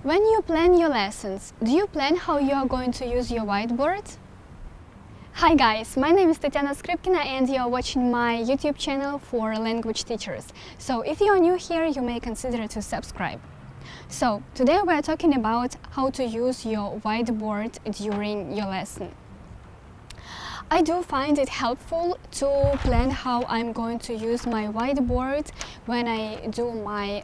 When you plan your lessons, do you plan how you are going to use your whiteboard? Hi guys, my name is Tatiana Skripkina and you are watching my YouTube channel for language teachers. So if you are new here, you may consider to subscribe. So today we are talking about how to use your whiteboard during your lesson. I do find it helpful to plan how I'm going to use my whiteboard when I do my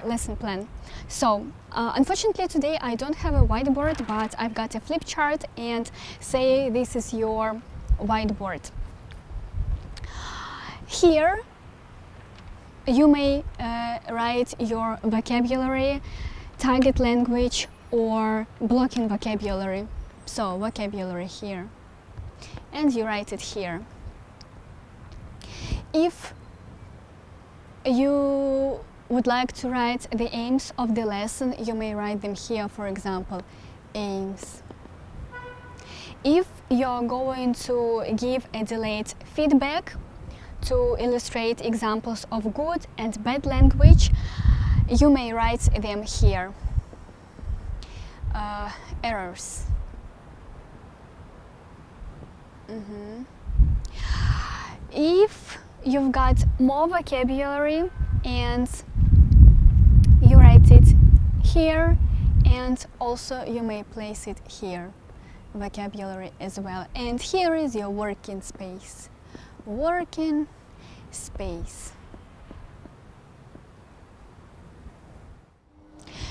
lesson plan. So unfortunately today I don't have a whiteboard, but I've got a flip chart, and say this is your whiteboard. Here you may write your vocabulary, target language, or blocking vocabulary. So vocabulary here, and you write it here. If you would like to write the aims of the lesson, you may write them here, for example, aims. If you're going to give a delayed feedback to illustrate examples of good and bad language, you may write them here. Errors. If you've got more vocabulary and you write it here, and also you may place it here, vocabulary as well. And here is your working space. Working space.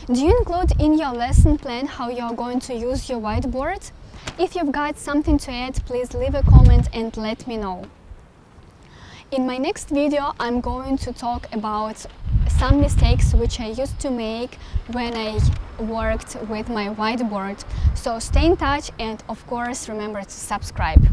Do you include in your lesson plan how you are going to use your whiteboard? If you've got something to add, please leave a comment and let me know. In my next video, I'm going to talk about some mistakes which I used to make when I worked with my whiteboard. So stay in touch and of course remember to subscribe.